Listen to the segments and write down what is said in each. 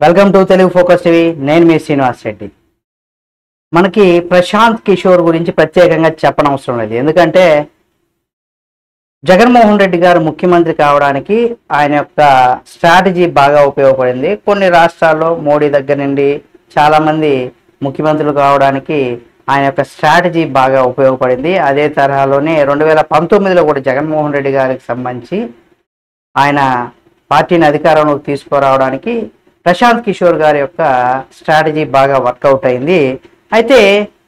Welcome to Telugu focus TV. నేను మీ శ్రీనివాస్ రెడ్డి. మనకి ప్రశాంత్ కిషోర్ గురించి ప్రత్యేకంగా చెప్పనవసరం లేదు. ఎందుకంటే జగన్మోహన్ రెడ్డి గారు ముఖ్యమంత్రి కావడానికి ఆయన యొక్క స్ట్రాటజీ బాగా ఉపయోగపడింది. కొన్ని రాష్ట్రాల్లో మోడీ దగ్గర నుండి చాలామంది ముఖ్యమంత్రులు కావడానికి ఆయన యొక్క స్ట్రాటజీ బాగా ఉపయోగపడింది. అదే తరహాలోనే 2019లో కూడా జగన్మోహన్ రెడ్డి గారికి సంబంధించి ఆయన పార్టీని అధికారంలోకి తీసుకురావడానికి ప్రశాంత్ కిషోర్ గారి యొక్క స్ట్రాటజీ బాగా వర్కౌట్ అయింది. అయితే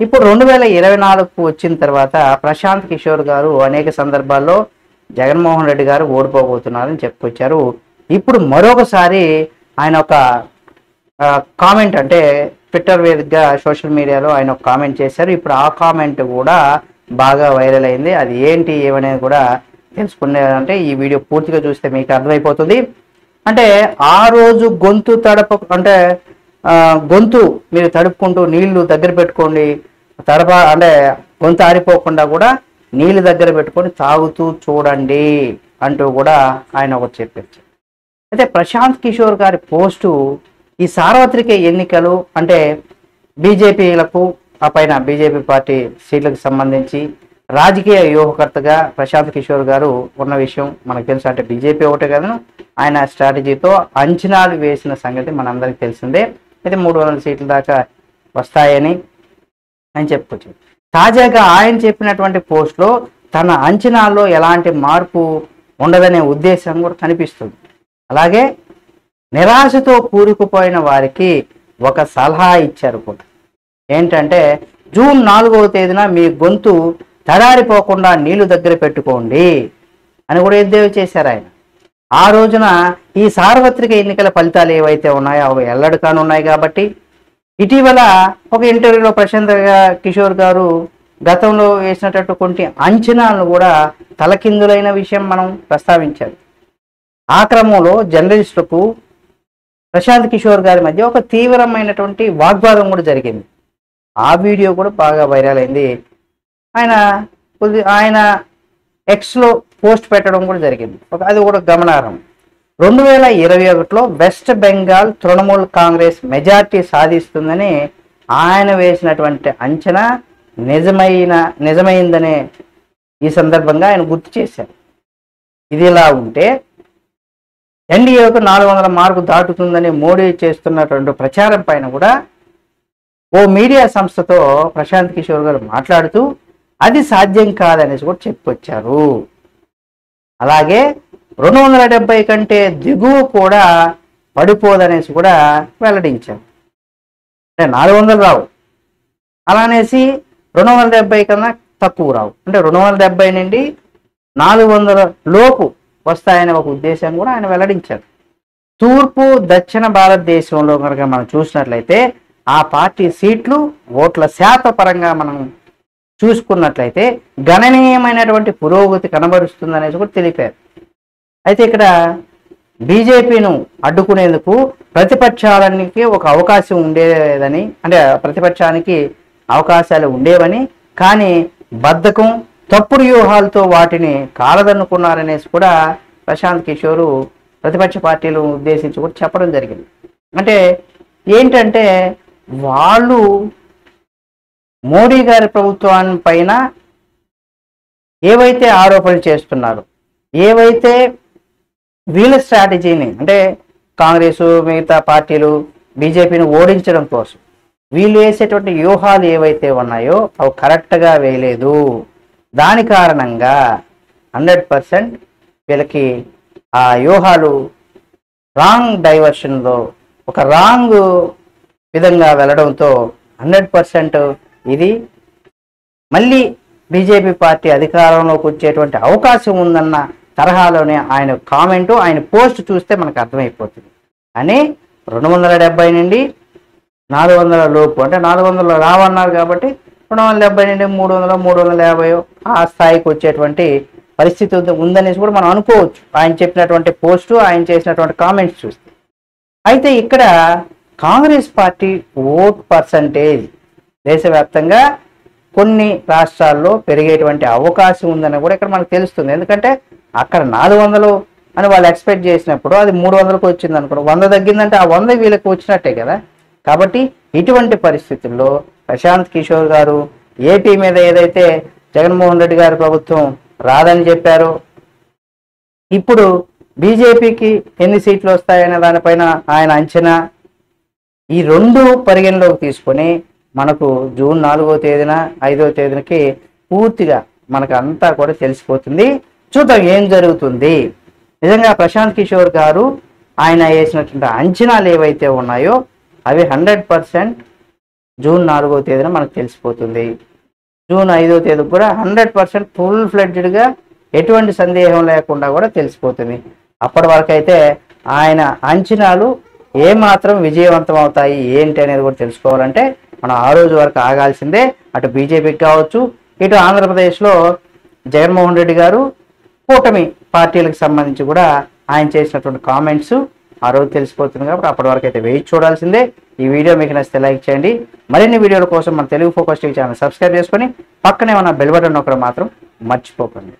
ఇప్పుడు 2024కు వచ్చిన తర్వాత ప్రశాంత్ కిషోర్ గారు అనేక సందర్భాల్లో జగన్మోహన్ రెడ్డి గారు ఓడిపోబోతున్నారని చెప్పుకొచ్చారు. ఇప్పుడు మరొకసారి ఆయన ఒక కామెంట్, అంటే ట్విట్టర్ వేదికగా సోషల్ మీడియాలో ఆయన ఒక కామెంట్ చేశారు. ఇప్పుడు ఆ కామెంట్ కూడా బాగా వైరల్ అయింది. అది ఏంటి ఏమనేది కూడా తెలుసుకునేదంటే ఈ వీడియో పూర్తిగా చూస్తే మీకు అర్థమైపోతుంది. అంటే ఆ రోజు గొంతు గొంతు మీరు తడుపుకుంటూ నీళ్లు దగ్గర పెట్టుకోండి, అంటే గొంతు ఆరిపోకుండా కూడా నీళ్ళు దగ్గర పెట్టుకొని తాగుతూ చూడండి అంటూ కూడా ఆయన ఒకటి చెప్పారు. అయితే ప్రశాంత్ కిషోర్ గారి పోస్టు ఈ సార్వత్రిక ఎన్నికలు అంటే బీజేపీలకు ఆ పైన బీజేపీ పార్టీ సీట్లకు సంబంధించి రాజకీయ వ్యూహకర్తగా ప్రశాంత్ కిషోర్ గారు ఉన్న విషయం మనకు తెలుసు. అంటే బీజేపీ ఒకటే కదా, ఆయన స్ట్రాటజీతో అంచనాలు వేసిన సంగతి మనందరికీ తెలిసిందే. అయితే 300 సీట్ల దాకా వస్తాయని ఆయన చెప్పుకోవచ్చు. తాజాగా ఆయన చెప్పినటువంటి పోస్ట్లో తన అంచనాల్లో ఎలాంటి మార్పు ఉండదనే ఉద్దేశం కూడా కనిపిస్తుంది. అలాగే నిరాశతో కూరుకుపోయిన వారికి ఒక సలహా ఇచ్చారు కూడా. ఏంటంటే జూన్ 4వ తేదీన మీ గొంతు తడారిపోకుండా నీళ్లు దగ్గర పెట్టుకోండి అని కూడా ఎద్దేవా చేశారు ఆయన. ఆ రోజున ఈ సార్వత్రిక ఎన్నికల ఫలితాలు ఏవైతే ఉన్నాయో అవి ఎల్లడి కానున్నాయి. కాబట్టి ఇటీవల ఒక ఇంటర్వ్యూలో ప్రశాంత్ కిషోర్ గారు గతంలో వేసినటువంటి కొన్ని అంచనాలను కూడా తలకిందులైన విషయం మనం ప్రస్తావించారు. ఆ క్రమంలో జర్నలిస్టులకు ప్రశాంత్ కిషోర్ గారి మధ్య ఒక తీవ్రమైనటువంటి వాగ్వాదం కూడా జరిగింది. ఆ వీడియో కూడా బాగా వైరల్ అయింది. ఆయన ఎక్స్లో పోస్ట్ పెట్టడం కూడా జరిగింది. అది కూడా గమనార్హం. 2021లో వెస్ట్ బెంగాల్ తృణమూల్ కాంగ్రెస్ మెజార్టీ సాధిస్తుందని ఆయన వేసినటువంటి అంచనా నిజమైందనే ఈ సందర్భంగా ఆయన గుర్తు చేశారు. ఇది ఇలా ఉంటే ఎన్డీఏకు 400 మార్కు దాటుతుందని మోడీ చేస్తున్నటువంటి ప్రచారం పైన కూడా ఓ మీడియా సంస్థతో ప్రశాంత్ కిషోర్ గారు మాట్లాడుతూ అది సాధ్యం కాదనేసి కూడా చెప్పుకొచ్చారు. అలాగే 270 కంటే దిగువ కూడా పడిపోదనేసి కూడా వెల్లడించారు. అంటే 400 రావు, అలానేసి 270 కన్నా తక్కువ రావు, అంటే 270 నుండి 400 లోపు వస్తాయనే ఒక ఉద్దేశం కూడా ఆయన వెల్లడించారు. తూర్పు దక్షిణ భారతదేశంలో కనుక మనం చూసినట్లయితే ఆ పార్టీ సీట్లు ఓట్ల శాత పరంగా మనం చూసుకున్నట్లయితే గణనీయమైనటువంటి పురోగతి కనబరుస్తుందనేసి కూడా తెలిపారు. అయితే ఇక్కడ బీజేపీను అడ్డుకునేందుకు ప్రతిపక్షాలకి ఒక అవకాశం ఉండేదని, అంటే ప్రతిపక్షానికి అవకాశాలు ఉండేవని, కానీ బద్ధకం తప్పుడు వ్యూహాలతో వాటిని కాలదన్నుకున్నారనేసి కూడా ప్రశాంత్ కిషోర్ ప్రతిపక్ష పార్టీలను ఉద్దేశించి కూడా చెప్పడం జరిగింది. అంటే ఏంటంటే వాళ్ళు మోడీ గారి ప్రభుత్వాన్ని పైన ఏవైతే ఆరోపణలు చేస్తున్నారు, ఏవైతే వీళ్ళ స్ట్రాటజీని, అంటే కాంగ్రెస్ మిగతా పార్టీలు బీజేపీని ఓడించడం కోసం వీళ్ళు వేసేటువంటి వ్యూహాలు ఏవైతే ఉన్నాయో అవి కరెక్ట్గా వేయలేదు. దాని కారణంగా 100% వీళ్ళకి ఆ వ్యూహాలు రాంగ్ డైవర్షన్లో ఒక రాంగ్ విధంగా వెళ్ళడంతో 100% ఇది మళ్ళీ బీజేపీ పార్టీ అధికారంలోకి వచ్చేటువంటి అవకాశం ఉందన్న తరహాలోనే ఆయన కామెంటు, ఆయన పోస్ట్ చూస్తే మనకు అర్థమైపోతుంది. అని 270 నుండి 400 లోపు, అంటే 400 రావన్నారు కాబట్టి 270 నుండి 300, 350 ఆ స్థాయికి వచ్చేటువంటి పరిస్థితి ఉందనేసి కూడా మనం అనుకోవచ్చు ఆయన చెప్పినటువంటి పోస్టు, ఆయన చేసినటువంటి కామెంట్స్ చూస్తే. అయితే ఇక్కడ కాంగ్రెస్ పార్టీ ఓట్ పర్సంటేజ్ దేశవ్యాప్తంగా కొన్ని రాష్ట్రాల్లో పెరిగేటువంటి అవకాశం ఉందని కూడా ఇక్కడ మనకు తెలుస్తుంది. ఎందుకంటే అక్కడ 400 అని వాళ్ళు ఎక్స్పెక్ట్ చేసినప్పుడు అది 300కు వచ్చింది అనుకోండి, 100 తగ్గిందంటే ఆ 100 వీళ్ళకి వచ్చినట్టే కదా. కాబట్టి ఇటువంటి పరిస్థితుల్లో ప్రశాంత్ కిషోర్ గారు ఏపీ మీద ఏదైతే జగన్మోహన్ రెడ్డి గారి ప్రభుత్వం రాదని చెప్పారో, ఇప్పుడు బీజేపీకి ఎన్ని సీట్లు వస్తాయనే దానిపైన ఆయన అంచనా, ఈ రెండు పరిగణలోకి తీసుకొని మనకు జూన్ 4వ తేదీన 5వ తేదీనకి పూర్తిగా మనకు అంతా కూడా తెలిసిపోతుంది. చూద్దాం ఏం జరుగుతుంది. నిజంగా ప్రశాంత్ కిషోర్ గారు ఆయన వేసినటువంటి అంచనాలు ఏవైతే ఉన్నాయో అవి 100% జూన్ 4వ తేదీన మనకు తెలిసిపోతుంది. జూన్ 5వ తేదీ కూడా 100% ఫుల్ ఫ్లెడ్జ్డ్గా ఎటువంటి సందేహం లేకుండా కూడా తెలిసిపోతుంది. అప్పటి వరకు అయితే ఆయన అంచనాలు ఏమాత్రం విజయవంతం అవుతాయి ఏంటి అనేది కూడా తెలుసుకోవాలంటే మనం ఆ రోజు వరకు ఆగాల్సిందే. అటు బీజేపీకి కావచ్చు, ఇటు ఆంధ్రప్రదేశ్లో జగన్మోహన్ రెడ్డి గారు కూటమి పార్టీలకు సంబంధించి కూడా ఆయన చేసినటువంటి కామెంట్స్ ఆ రోజు తెలిసిపోతుంది. కాబట్టి అప్పటి వరకు అయితే వేచి చూడాల్సిందే. ఈ వీడియో మీకు నచ్చితే లైక్ చేయండి. మరిన్ని వీడియోల కోసం మన Telugu focus TV channel subscribe చేసుకొని పక్కనే ఉన్న బెల్ బటన్ నొక్కడం మాత్రం మర్చిపోకండి.